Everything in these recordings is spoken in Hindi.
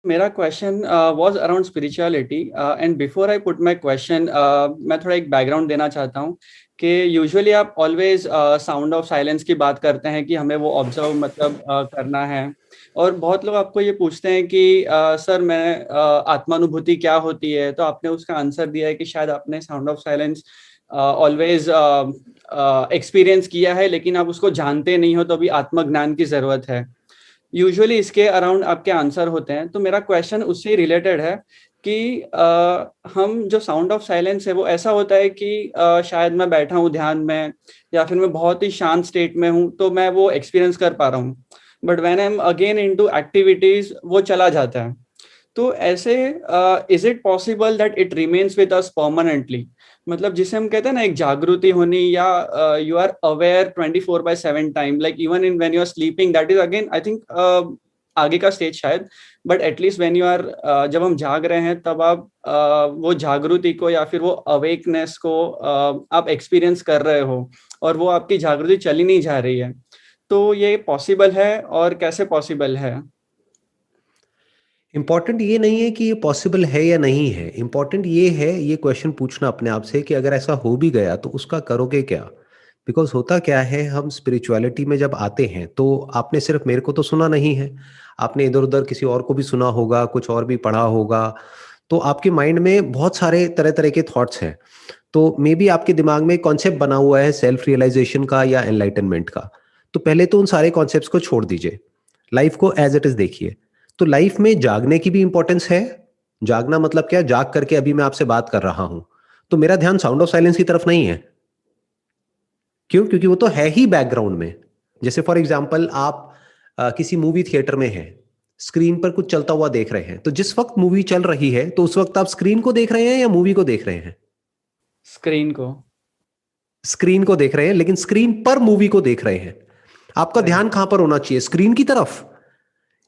मेरा question was around spirituality and before I put my question मैं थोड़ा एक बैकग्राउंड देना चाहता हूँ कि यूजुअली आप ऑलवेज साउंड ऑफ साइलेंस की बात करते हैं कि हमें वो ऑब्जर्व मतलब करना है। और बहुत लोग आपको ये पूछते हैं कि सर मैं आत्मानुभूति क्या होती है, तो आपने उसका आंसर दिया है कि शायद आपने sound of silence always experience किया है, लेकिन आप उसको जानते नहीं हो, तो अभी आत्मज्ञान की जरूरत है। यूजुअली इसके अराउंड आपके आंसर होते हैं। तो मेरा क्वेश्चन उससे रिलेटेड है कि हम जो साउंड ऑफ साइलेंस है वो ऐसा होता है कि शायद मैं बैठा हूँ ध्यान में या फिर मैं बहुत ही शांत स्टेट में हूँ तो मैं वो एक्सपीरियंस कर पा रहा हूँ, but when I am again into activities वो चला जाता है। तो ऐसे is it possible that it remains with us permanently, मतलब जिसे हम कहते हैं ना एक जागृति होनी, या you are aware 24/7 time, like even in when you are sleeping, that is again I think आगे का स्टेज शायद, but at least when you are जब हम जाग रहे हैं तब आप वो जागृति को या फिर वो अवेकनेस को आप एक्सपीरियंस कर रहे हो और वो आपकी जागृति चली नहीं जा रही है। तो ये पॉसिबल है और कैसे पॉसिबल है? इंपॉर्टेंट ये नहीं है कि ये पॉसिबल है या नहीं है, इंपॉर्टेंट ये है ये क्वेश्चन पूछना अपने आप से कि अगर ऐसा हो भी गया तो उसका करोगे क्या। बिकॉज होता क्या है, हम स्पिरिचुअलिटी में जब आते हैं तो आपने सिर्फ मेरे को तो सुना नहीं है, आपने इधर उधर किसी और को भी सुना होगा, कुछ और भी पढ़ा होगा। तो आपके माइंड में बहुत सारे तरह तरह के थॉट्स हैं। तो मे बी आपके दिमाग में कॉन्सेप्ट बना हुआ है सेल्फ रियलाइजेशन का या एनलाइटनमेंट का। तो पहले तो उन सारे कॉन्सेप्ट्स को छोड़ दीजिए, लाइफ को एज इट इज देखिए। तो लाइफ में जागने की भी इंपॉर्टेंस है। जागना मतलब क्या, जाग करके अभी मैं आपसे बात कर रहा हूं तो मेरा ध्यान साउंड ऑफ साइलेंस की तरफ नहीं है। क्यों? क्योंकि वो तो है ही बैकग्राउंड में। जैसे फॉर एग्जाम्पल आप किसी मूवी थिएटर में हैं, स्क्रीन पर कुछ चलता हुआ देख रहे हैं, तो जिस वक्त मूवी चल रही है तो उस वक्त आप स्क्रीन को देख रहे हैं या मूवी को देख रहे हैं? स्क्रीन को। स्क्रीन को देख रहे हैं, लेकिन स्क्रीन पर मूवी को देख रहे हैं। आपका राइट। ध्यान कहां पर होना चाहिए? स्क्रीन की तरफ,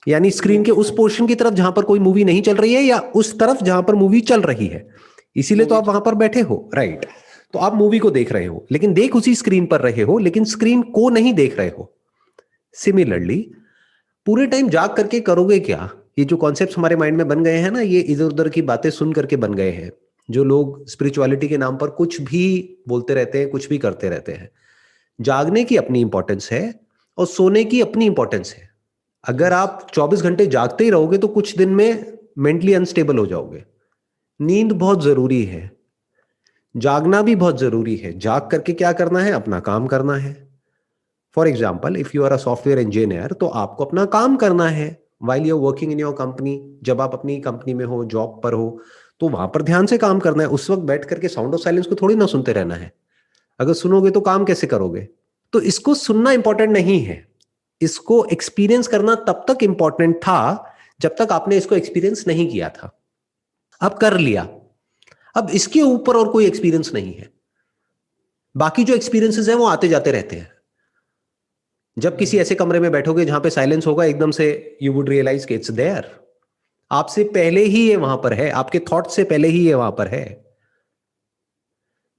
यानी स्क्रीन के मूवी उस को। पोर्शन की तरफ जहां पर कोई मूवी नहीं चल रही है, या उस तरफ जहां पर मूवी चल रही है? इसीलिए तो मूवी। आप वहां पर बैठे हो, राइट। तो आप मूवी को देख रहे हो, लेकिन देख उसी स्क्रीन पर रहे हो, लेकिन स्क्रीन को नहीं देख रहे हो। सिमिलरली पूरे टाइम जाग करके करोगे क्या? ये जो कॉन्सेप्ट हमारे माइंड में बन गए हैं ना, ये इधर उधर की बातें सुन करके बन गए हैं। जो लोग स्पिरिचुअलिटी के नाम पर कुछ भी बोलते रहते हैं, कुछ भी करते रहते हैं। जागने की अपनी इंपॉर्टेंस है और सोने की अपनी इंपॉर्टेंस है। अगर यस। आप 24 घंटे जागते ही रहोगे तो कुछ दिन में मेंटली अनस्टेबल हो जाओगे। नींद बहुत जरूरी है, जागना भी बहुत जरूरी है। जाग करके क्या करना है? अपना काम करना है। For example if you are a software engineer तो आपको अपना काम करना है while you are working in your company. जब आप अपनी कंपनी में हो, जॉब पर हो, तो वहां पर ध्यान से काम करना है। उस वक्त बैठ करके साउंड ऑफ साइलेंस को थोड़ी ना सुनते रहना है। अगर सुनोगे तो काम कैसे करोगे? तो इसको सुनना इंपॉर्टेंट नहीं है, इसको एक्सपीरियंस करना तब तक इंपॉर्टेंट था जब तक आपने इसको एक्सपीरियंस नहीं किया था। अब कर लिया, अब इसके ऊपर और कोई एक्सपीरियंस नहीं है। बाकी जो एक्सपीरियंसेस हैं वो आते जाते रहते हैं। जब किसी राइट। ऐसे कमरे में बैठोगे जहां पे साइलेंस होगा, एकदम से यू वुड रियलाइज कि इट्स देयर। आपसे पहले ही ये वहां पर है, आपके थॉट से पहले ही ये वहां पर है।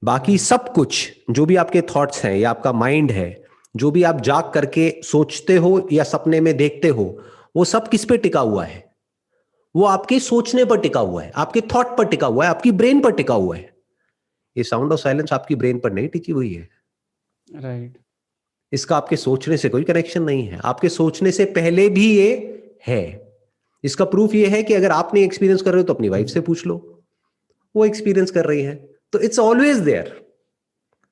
बाकी राइट। सब कुछ जो भी आपके थॉट्स हैं या आपका माइंड है, जो भी आप जाग करके सोचते हो या सपने में देखते हो, वो सब किस पे टिका हुआ है? वो आपके सोचने पर टिका हुआ है, आपके थॉट पर टिका हुआ है, आपकी ब्रेन पर टिका हुआ है। ये साउंड ऑफ साइलेंस आपकी ब्रेन पर नहीं टिकी हुई है। राइट। इसका आपके सोचने से कोई कनेक्शन नहीं है। आपके सोचने से पहले भी ये है। इसका प्रूफ ये है कि अगर आप नहीं एक्सपीरियंस कर रहे हो तो अपनी वाइफ से पूछ लो, वो एक्सपीरियंस कर रही है। तो इट्स ऑलवेज देयर।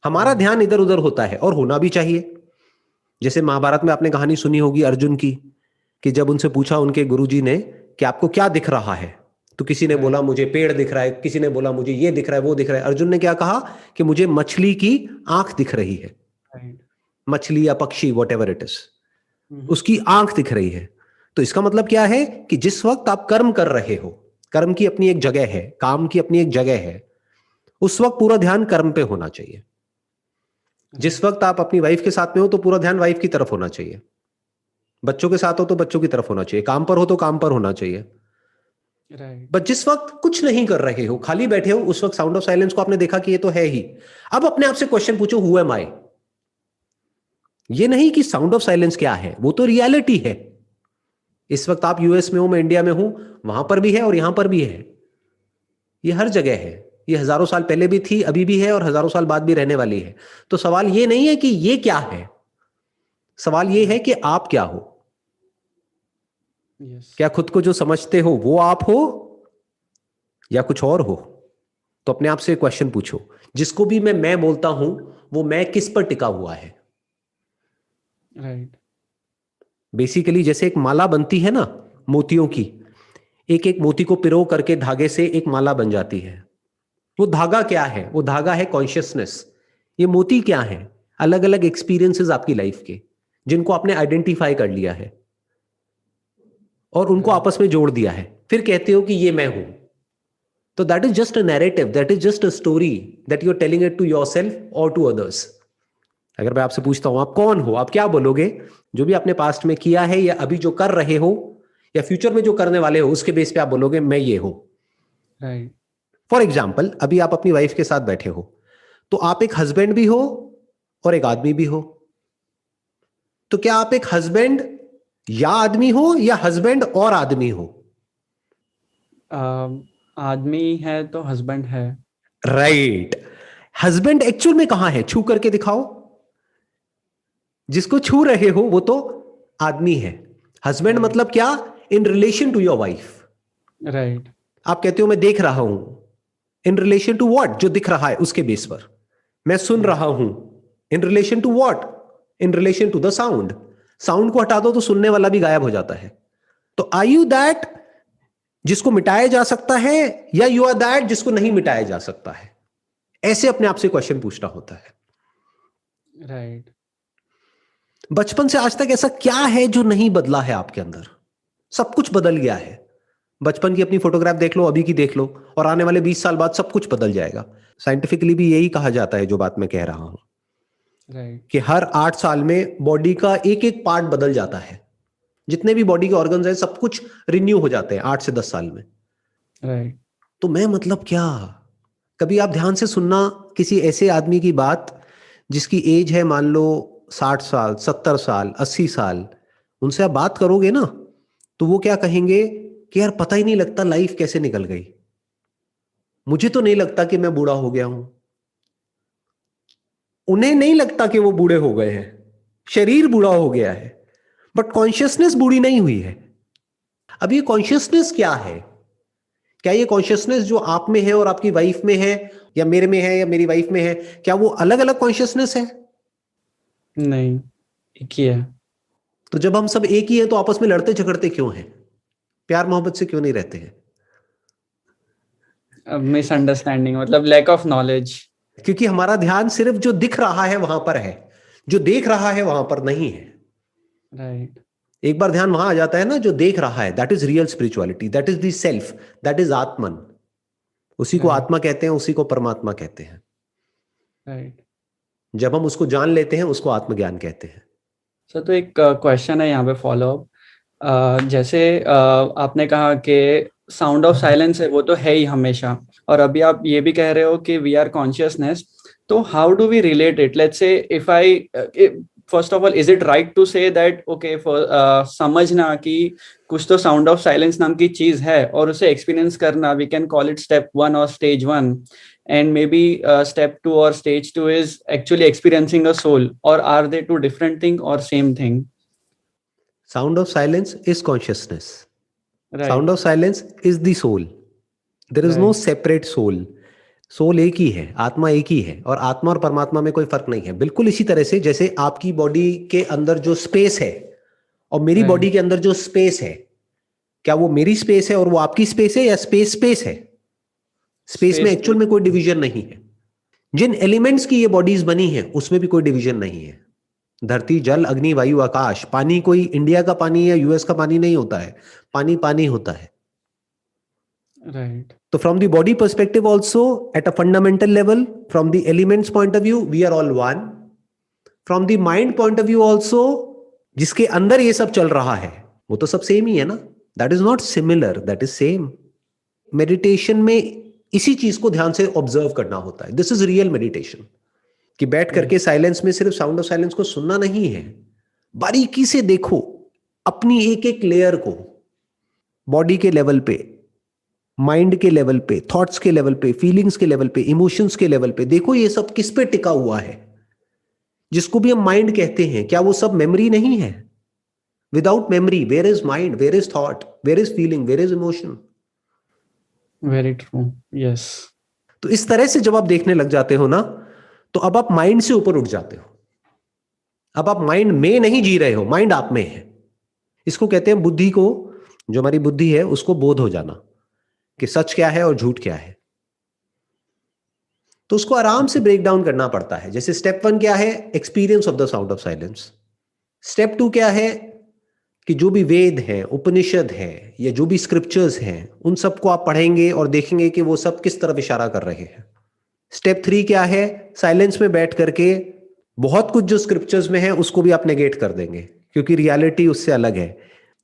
हमारा राइट। ध्यान इधर उधर होता है और होना भी चाहिए। जैसे महाभारत में आपने कहानी सुनी होगी अर्जुन की, कि जब उनसे पूछा उनके गुरुजी ने कि आपको क्या दिख रहा है, तो किसी ने राइट। बोला मुझे पेड़ दिख रहा है, किसी ने बोला मुझे ये दिख रहा है, वो दिख रहा है। अर्जुन ने क्या कहा कि मुझे मछली की आंख दिख रही है। राइट। मछली या पक्षी, वॉट एवर इट इज, उसकी आंख दिख रही है। तो इसका मतलब क्या है कि जिस वक्त आप कर्म कर रहे हो, कर्म की अपनी एक जगह है, काम की अपनी एक जगह है, उस वक्त पूरा ध्यान कर्म पे होना चाहिए। जिस वक्त आप अपनी वाइफ के साथ में हो तो पूरा ध्यान वाइफ की तरफ होना चाहिए। बच्चों के साथ हो तो बच्चों की तरफ होना चाहिए। काम पर हो तो काम पर होना चाहिए। राइट। बट जिस वक्त कुछ नहीं कर रहे हो, खाली बैठे हो, उस वक्त साउंड ऑफ साइलेंस को आपने देखा कि ये तो है ही। अब अपने आप से क्वेश्चन पूछो, हु एम आई? ये नहीं कि साउंड ऑफ साइलेंस क्या है, वो तो रियलिटी है। इस वक्त आप यूएस में हो, मैं इंडिया में हूं, वहां पर भी है और यहां पर भी है। ये हर जगह है। ये हजारों साल पहले भी थी, अभी भी है और हजारों साल बाद भी रहने वाली है। तो सवाल ये नहीं है कि ये क्या है, सवाल ये है कि आप क्या हो। क्या खुद को जो समझते हो वो आप हो या कुछ और हो? तो अपने आप से क्वेश्चन पूछो, जिसको भी मैं बोलता हूं, वो मैं किस पर टिका हुआ है? राइट। बेसिकली जैसे एक माला बनती है ना मोतियों की, एक एक मोती को पिरो करके धागे से एक माला बन जाती है। वो धागा क्या है? वो धागा है कॉन्शियसनेस। ये मोती क्या है? अलग अलग एक्सपीरियंसेस आपकी लाइफ के, जिनको आपने आइडेंटिफाई कर लिया है और उनको आपस में जोड़ दिया है, फिर कहते हो कि ये मैं हूं। तो that is just a narrative, that is just a story that you are telling it to yourself और टू अदर्स। अगर मैं आपसे पूछता हूं आप कौन हो, आप क्या बोलोगे? जो भी आपने पास्ट में किया है या अभी जो कर रहे हो या फ्यूचर में जो करने वाले हो, उसके बेस पे आप बोलोगे मैं ये हूं। राइट। फॉर एग्जाम्पल, अभी आप अपनी वाइफ के साथ बैठे हो, तो आप एक हस्बैंड भी हो और एक आदमी भी हो। तो क्या आप एक हस्बैंड या आदमी हो या हस्बैंड और आदमी हो? आदमी है तो हस्बैंड है। राइट। हस्बैंड एक्चुअल में कहां है? छू करके दिखाओ। जिसको छू रहे हो वो तो आदमी है। हस्बैंड मतलब क्या? In relation to your wife. Right. आप कहते हो मैं देख रहा हूं, इन रिलेशन टू व्हाट? जो दिख रहा है उसके बेस पर। मैं सुन रहा हूं, in relation to what? In relation to the sound. Sound को हटा दो तो सुनने वाला भी गायब हो जाता है। तो आर यू दैट जिसको मिटाया जा सकता है, या यू आर दैट जिसको नहीं मिटाया जा सकता है? ऐसे अपने आप से क्वेश्चन पूछना होता है। राइट। बचपन से आज तक ऐसा क्या है जो नहीं बदला है आपके अंदर? सब कुछ बदल गया है। बचपन की अपनी फोटोग्राफ देख लो, अभी की देख लो, और आने वाले 20 साल बाद सब कुछ बदल जाएगा। साइंटिफिकली भी यही कहा जाता है, जो बात मैं कह रहा हूं, राइट। कि हर 8 साल में बॉडी का एक एक पार्ट बदल जाता है। जितने भी बॉडी के ऑर्गन्स हैं सब कुछ रिन्यू हो जाते हैं 8 से 10 साल में। राइट। तो मैं मतलब क्या? कभी आप ध्यान से सुनना किसी ऐसे आदमी की बात जिसकी एज है मान लो 60 साल, 70 साल, 80 साल, उनसे आप बात करोगे ना, तो वो क्या कहेंगे कि यार पता ही नहीं लगता लाइफ कैसे निकल गई, मुझे तो नहीं लगता कि मैं बूढ़ा हो गया हूं। उन्हें नहीं लगता कि वो बूढ़े हो गए हैं, शरीर बूढ़ा हो गया है, बट कॉन्शियसनेस बूढ़ी नहीं हुई है। अब ये कॉन्शियसनेस क्या है? क्या ये कॉन्शियसनेस जो आप में है और आपकी वाइफ में है, या मेरे में है या मेरी वाइफ में है, क्या वो अलग अलग कॉन्शियसनेस है? नहीं, एक ही है। तो जब हम सब एक ही हैं तो आपस में लड़ते झगड़ते क्यों हैं? प्यार मोहब्बत से क्यों नहीं रहते हैं? मिसअंडरस्टैंडिंग, मतलब लैक ऑफ नॉलेज। क्योंकि हमारा ध्यान सिर्फ जो दिख रहा है वहां पर है, जो देख रहा है वहां पर नहीं है। राइट। एक बार ध्यान वहां आ जाता है ना, जो देख रहा है, that is real spirituality, that is the self, that is आत्मन। उसी को राइट। आत्मा कहते हैं, उसी को परमात्मा कहते हैं। राइट। जब हम उसको जान लेते हैं उसको आत्मज्ञान कहते हैं। सर, तो एक क्वेश्चन है यहाँ पे फॉलो अप। जैसे आपने कहा कि साउंड ऑफ साइलेंस है वो तो है ही हमेशा, और अभी आप ये भी कह रहे हो कि वी आर कॉन्शियसनेस। तो how do we relate it? Let's say if I, first of all, is it right to say that okay, समझना कि कुछ तो साउंड ऑफ साइलेंस नाम की चीज है और उसे एक्सपीरियंस करना, we can call it step 1 और stage 1, and maybe step 2 or stage 2 is actually experiencing a soul, or are they two different thing or same thing? Sound of silence is consciousness. Right. Sound of silence is the soul. There is no Right. separate soul. Soul एक ही है, आत्मा एक ही है, और आत्मा और परमात्मा में कोई फर्क नहीं है। बिल्कुल इसी तरह से जैसे आपकी बॉडी के अंदर जो स्पेस है और मेरी Right. बॉडी के अंदर जो स्पेस है, क्या वो मेरी स्पेस है और वो आपकी स्पेस है, या स्पेस स्पेस है? स्पेस में Space. एक्चुअल में कोई डिवीजन नहीं है। जिन एलिमेंट्स की ये बॉडीज बनी है उसमें भी कोई डिवीजन नहीं है। धरती, जल, अग्नि, वायु, आकाश। पानी कोई इंडिया का पानी या यूएस का पानी नहीं होता है, पानी पानी होता है। Right. तो from the body perspective also, at a fundamental level, from the elements point of view, we are all one. From the mind point of view also, जिसके अंदर ये सब चल रहा है, वो तो सब सेम ही है ना। That is not similar, that is same. Meditation में इसी चीज को ध्यान से ऑब्जर्व करना होता है। दिस इज रियल मेडिटेशन, कि बैठ करके साइलेंस में सिर्फ साउंड ऑफ साइलेंस को सुनना नहीं है, बारीकी से देखो, अपनी एक एक लेयर को, बॉडी के लेवल पे, माइंड के लेवल पे, थॉट्स के लेवल पे, फीलिंग्स के लेवल पे, इमोशंस के लेवल पे, देखो ये सब किस पे टिका हुआ है। जिसको भी हम माइंड कहते हैं, क्या वो सब मेमोरी नहीं है? Without memory where is mind, where is thought, where is feeling, where is emotion? Very true, yes. तो इस तरह से जब आप देखने लग जाते हो ना, तो अब आप माइंड से ऊपर उठ जाते हो। अब आप माइंड में नहीं जी रहे हो, माइंड आप में है। इसको कहते हैं बुद्धि को, जो हमारी बुद्धि है उसको बोध हो जाना कि सच क्या है और झूठ क्या है। तो उसको आराम से ब्रेक डाउन करना पड़ता है। जैसे स्टेप 1 क्या है? Experience of the sound of silence. Step 2 क्या है? कि जो भी वेद हैं, उपनिषद हैं, या जो भी स्क्रिप्चर्स हैं, उन सबको आप पढ़ेंगे और देखेंगे कि वो सब किस तरफ इशारा कर रहे हैं। स्टेप 3 क्या है? साइलेंस में बैठ करके बहुत कुछ जो स्क्रिप्चर्स में है उसको भी आप नेगेट कर देंगे, क्योंकि रियलिटी उससे अलग है।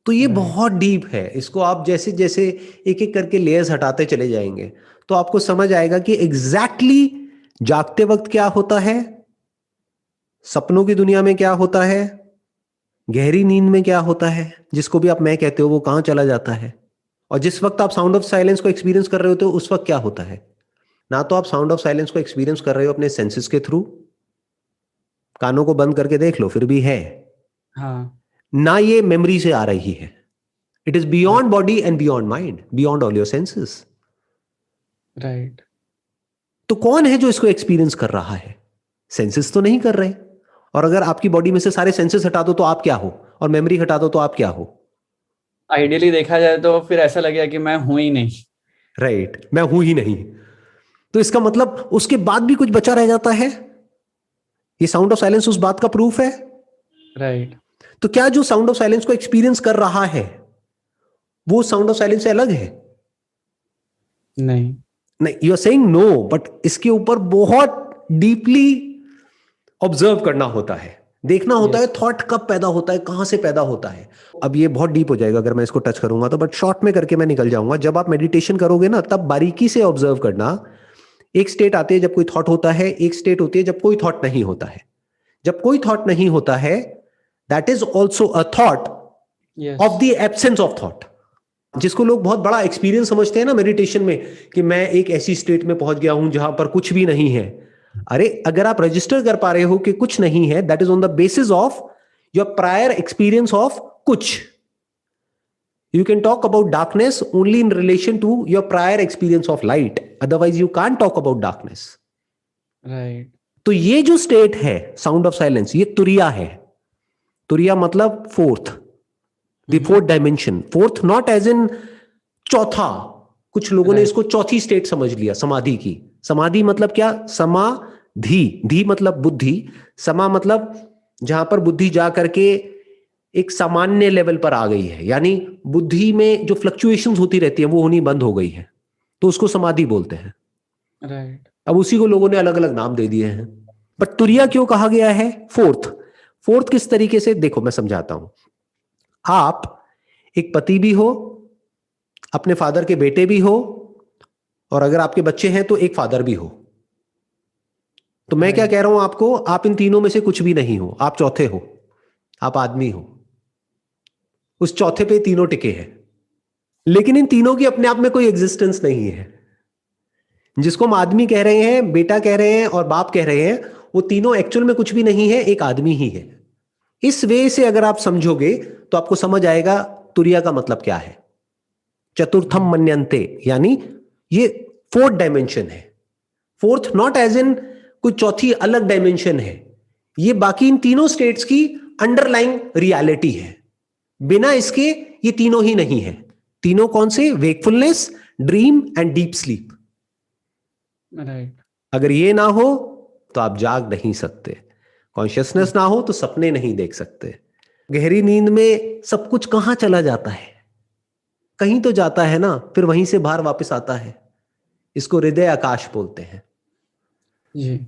तो ये बहुत डीप है। इसको आप जैसे जैसे एक एक करके लेयर्स हटाते चले जाएंगे तो आपको समझ आएगा कि एग्जैक्टली जागते वक्त क्या होता है, सपनों की दुनिया में क्या होता है, गहरी नींद में क्या होता है, जिसको भी आप मैं कहते हो, वो कहां चला जाता है, और जिस वक्त आप साउंड ऑफ साइलेंस को एक्सपीरियंस कर रहे होते हो उस वक्त क्या होता है। ना तो आप साउंड ऑफ साइलेंस को एक्सपीरियंस कर रहे हो अपने सेंसेस के थ्रू, कानों को बंद करके देख लो फिर भी है, हाँ, ना ये मेमोरी से आ रही है। It is beyond body and beyond mind, beyond all your senses. Right. तो कौन है जो इसको एक्सपीरियंस कर रहा है? सेंसेस तो नहीं कर रहे। और अगर आपकी बॉडी में से सारे सेंसेस हटा दो तो आप क्या हो, और मेमोरी हटा दो तो आप क्या हो? आइडियली देखा जाए तो फिर ऐसा लगेगा कि मैं हूं ही नहीं। राइट, मैं हूं ही नहीं। तो इसका मतलब उसके बाद भी कुछ बचा रह जाता है। ये साउंड ऑफ साइलेंस उस बात का प्रूफ है। राइट। तो क्या जो साउंड ऑफ साइलेंस को एक्सपीरियंस कर रहा है वो साउंड ऑफ साइलेंस से अलग है? नहीं। नहीं, you are saying no, but इसके ऊपर बहुत डीपली ऑब्जर्व करना होता है, देखना होता है थॉट कब पैदा होता है, कहां से पैदा होता है। अब ये बहुत डीप हो जाएगा अगर मैं इसको टच करूंगा तो, बट शॉर्ट में करके मैं निकल जाऊंगा। जब आप मेडिटेशन करोगे ना तब बारीकी से ऑब्जर्व करना। एक स्टेट आती है जब कोई थॉट होता है, एक स्टेट होती है जब कोई थॉट नहीं होता है। जब कोई थॉट नहीं होता है that is also a thought of the absence of thought, जिसको लोग बहुत बड़ा एक्सपीरियंस समझते हैं ना मेडिटेशन में, कि मैं एक ऐसी स्टेट में पहुंच गया हूं जहां पर कुछ भी नहीं है। अरे अगर आप रजिस्टर कर पा रहे हो कि कुछ नहीं है, that is on the basis of your prior experience of कुछ। You can talk about darkness only in relation to your prior experience of light. Otherwise, you can't talk about darkness. Right. तो ये जो स्टेट है साउंड ऑफ साइलेंस, ये तुरिया है। तुरिया मतलब fourth, the fourth dimension. Fourth not as in चौथा। कुछ लोगों ने इसको चौथी स्टेट समझ लिया, समाधि की। समाधि मतलब क्या? समाधि, धी मतलब बुद्धि, समा मतलब जहां पर बुद्धि जा करके एक सामान्य लेवल पर आ गई है, यानी बुद्धि में जो फ्लक्चुएशंस होती रहती है वो होनी बंद हो गई है, तो उसको समाधि बोलते हैं। राइट। अब उसी को लोगों ने अलग अलग नाम दे दिए हैं। बट तुरिया क्यों कहा गया है फोर्थ? फोर्थ किस तरीके से, देखो मैं समझाता हूं। आप एक पति भी हो, अपने फादर के बेटे भी हो, और अगर आपके बच्चे हैं तो एक फादर भी हो। तो मैं क्या कह रहा हूं आपको, आप इन तीनों में से कुछ भी नहीं हो, आप चौथे हो, आप आदमी हो। उस चौथे पे तीनों टिके हैं, लेकिन इन तीनों की अपने आप में कोई एग्जिस्टेंस नहीं है। जिसको हम आदमी कह रहे हैं, बेटा कह रहे हैं और बाप कह रहे हैं, वो तीनों एक्चुअल में कुछ भी नहीं है, एक आदमी ही है। इस वे से अगर आप समझोगे तो आपको समझ आएगा तुरिया का मतलब क्या है। चतुर्थम मन्यन्ते, यानी ये फोर्थ डायमेंशन है। फोर्थ नॉट एज इन कोई चौथी अलग डायमेंशन है, ये बाकी इन तीनों स्टेट्स की अंडरलाइंग रियलिटी है। बिना इसके ये तीनों ही नहीं है। तीनों कौन से? Wakefulness, dream and deep sleep. Right. अगर ये ना हो तो आप जाग नहीं सकते। कॉन्शियसनेस ना हो तो सपने नहीं देख सकते। गहरी नींद में सब कुछ कहां चला जाता है? कहीं तो जाता है ना, फिर वहीं से बाहर वापस आता है। इसको हृदय आकाश बोलते हैं। जी।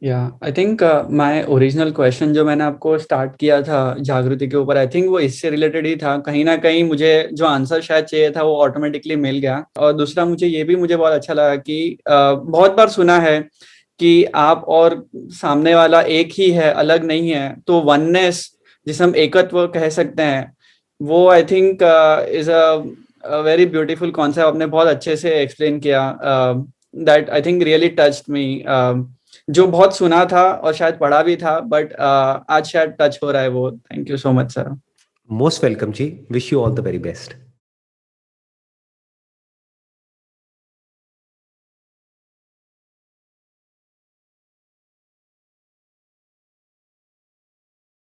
या I think my original question जो मैंने आपको स्टार्ट किया था जागृति के ऊपर, आई थिंक वो इससे रिलेटेड ही था। कहीं ना कहीं मुझे जो आंसर शायद चाहिए था वो ऑटोमेटिकली मिल गया। और दूसरा मुझे ये भी मुझे बहुत अच्छा लगा कि बहुत बार सुना है कि आप और सामने वाला एक ही है, अलग नहीं है। तो वननेस जिसे हम एकत्व कह सकते हैं, वो I think is a very beautiful concept. आपने बहुत अच्छे से एक्सप्लेन किया, that I think really touched me. जो बहुत सुना था और शायद पढ़ा भी था, बट आज शायद टच हो रहा है वो। Thank you so much sir. Most welcome जी, wish you all the very best.